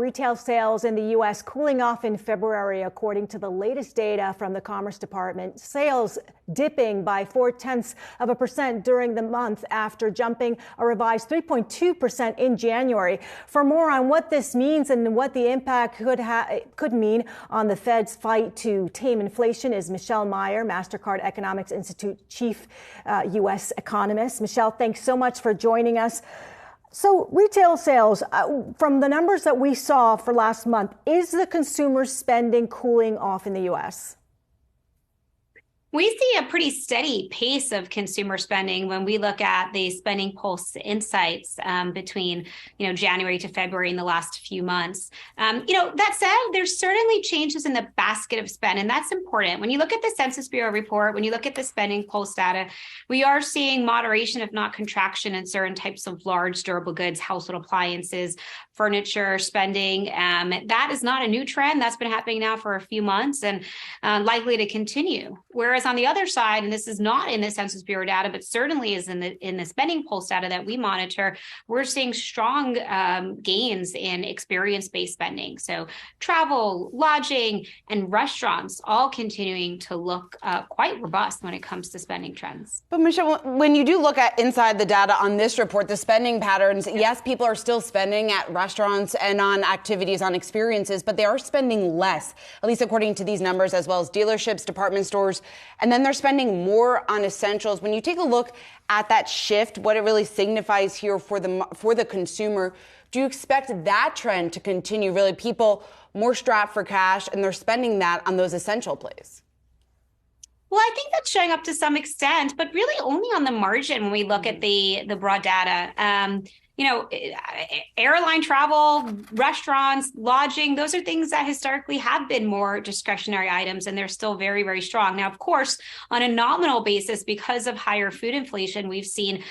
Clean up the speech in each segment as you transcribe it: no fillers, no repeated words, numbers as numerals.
retail sales in the U.S. cooling off in February, according to the latest data from the Commerce Department. Sales dipping by 0.4% during the month after jumping a revised 3.2% in January. For more on what this means and what the impact could mean on the Fed's fight to tame inflation is Michelle Meyer, Mastercard Economics Institute chief U.S. economist. Michelle, thanks so much for joining us. So retail sales, from the numbers that we saw for last month, is the consumer spending cooling off in the U.S.? We see a pretty steady pace of consumer spending when we look at the spending pulse insights between, January to February in the last few months. That said, there's certainly changes in the basket of spend, and that's important. When you look at the Census Bureau report, when you look at the spending pulse data, we are seeing moderation, if not contraction, in certain types of large durable goods, household appliances, furniture spending. That is not a new trend. That's been happening now for a few months and likely to continue. Whereas on the other side, and this is not in the Census Bureau data, but certainly is in the spending pulse data that we monitor, we're seeing strong gains in experience-based spending. So travel, lodging, and restaurants all continuing to look quite robust when it comes to spending trends. But Michelle, when you do look at inside the data on this report, the spending patterns, yes, people are still spending at restaurants and on activities, on experiences, but they are spending less, at least according to these numbers, as well as dealerships, department stores, and then they're spending more on essentials. When you take a look at that shift, what it really signifies here for the consumer, do you expect that trend to continue? Really, people more strapped for cash, and they're spending that on those essential plays? Well, I think that's showing up to some extent, but really only on the margin when we look at the broad data. Airline travel, restaurants, lodging, those are things that historically have been more discretionary items, and they're still very, very strong. Now, of course, on a nominal basis, because of higher food inflation, we've seen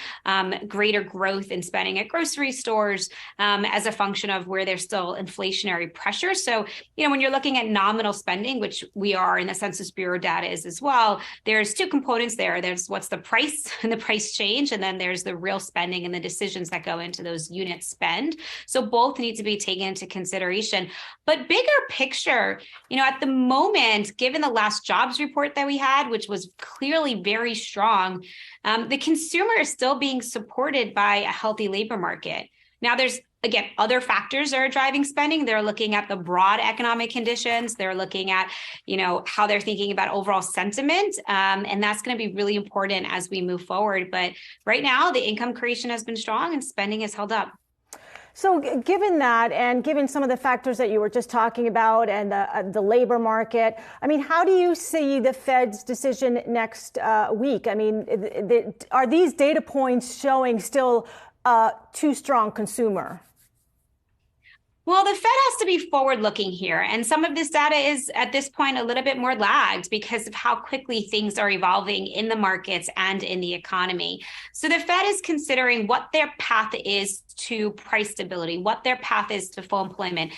greater growth in spending at grocery stores as a function of where there's still inflationary pressure. So, when you're looking at nominal spending, which we are in the Census Bureau data is as well, there's two components there. There's what's the price and the price change, and then there's the real spending and the decisions that go into those unit spend. So both need to be taken into consideration. But bigger picture, at the moment, given the last jobs report that we had, which was clearly very strong, the consumer is still being supported by a healthy labor market. Now, there's again, other factors that are driving spending. They're looking at the broad economic conditions. They're looking at, how they're thinking about overall sentiment. And that's going to be really important as we move forward. But right now, the income creation has been strong and spending has held up. So given that, and given some of the factors that you were just talking about and the labor market, how do you see the Fed's decision next week? Are these data points showing still too strong consumer? Well, the Fed has to be forward-looking here, and some of this data is at this point a little bit more lagged because of how quickly things are evolving in the markets and in the economy. So the Fed is considering what their path is to price stability, what their path is to full employment,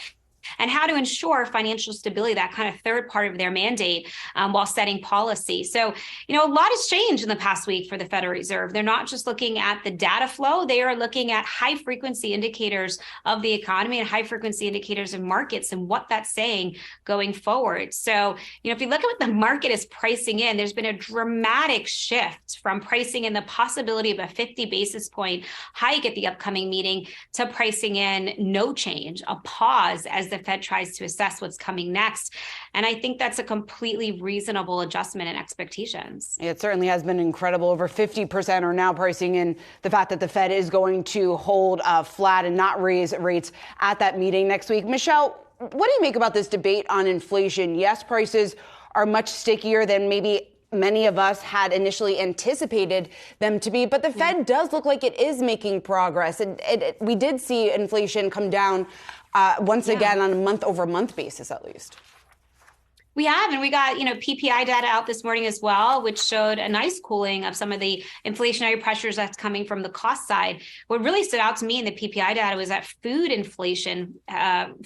and how to ensure financial stability, that kind of third part of their mandate, while setting policy. So, a lot has changed in the past week for the Federal Reserve. They're not just looking at the data flow, they are looking at high frequency indicators of the economy and high frequency indicators of markets and what that's saying going forward. So, if you look at what the market is pricing in, there's been a dramatic shift from pricing in the possibility of a 50 basis point hike at the upcoming meeting to pricing in no change, a pause as the Fed tries to assess what's coming next. And I think that's a completely reasonable adjustment in expectations. It certainly has been incredible. Over 50% are now pricing in the fact that the Fed is going to hold flat and not raise rates at that meeting next week. Michelle, what do you make about this debate on inflation? Yes, prices are much stickier than maybe many of us had initially anticipated them to be, but the Fed does look like it is making progress. And we did see inflation come down once again on a month-over-month basis, at least. We have, and we got, PPI data out this morning as well, which showed a nice cooling of some of the inflationary pressures that's coming from the cost side. What really stood out to me in the PPI data was that food inflation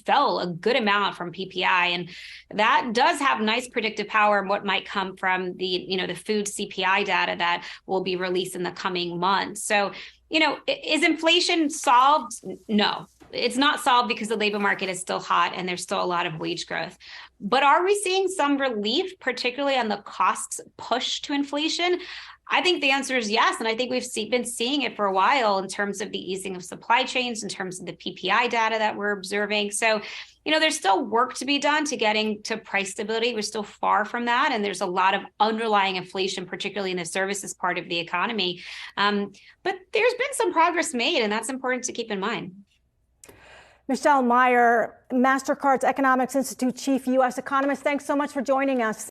fell a good amount from PPI, and that does have nice predictive power in what might come from the food CPI data that will be released in the coming months. So, is inflation solved? No. it's not solved because the labor market is still hot and there's still a lot of wage growth. But are we seeing some relief, particularly on the costs push to inflation? I think the answer is yes. And I think we've been seeing it for a while in terms of the easing of supply chains, in terms of the PPI data that we're observing. So, there's still work to be done to getting to price stability. We're still far from that. And there's a lot of underlying inflation, particularly in the services part of the economy. But there's been some progress made, and that's important to keep in mind. Michelle Meyer, Mastercard's Economics Institute Chief U.S. Economist, thanks so much for joining us.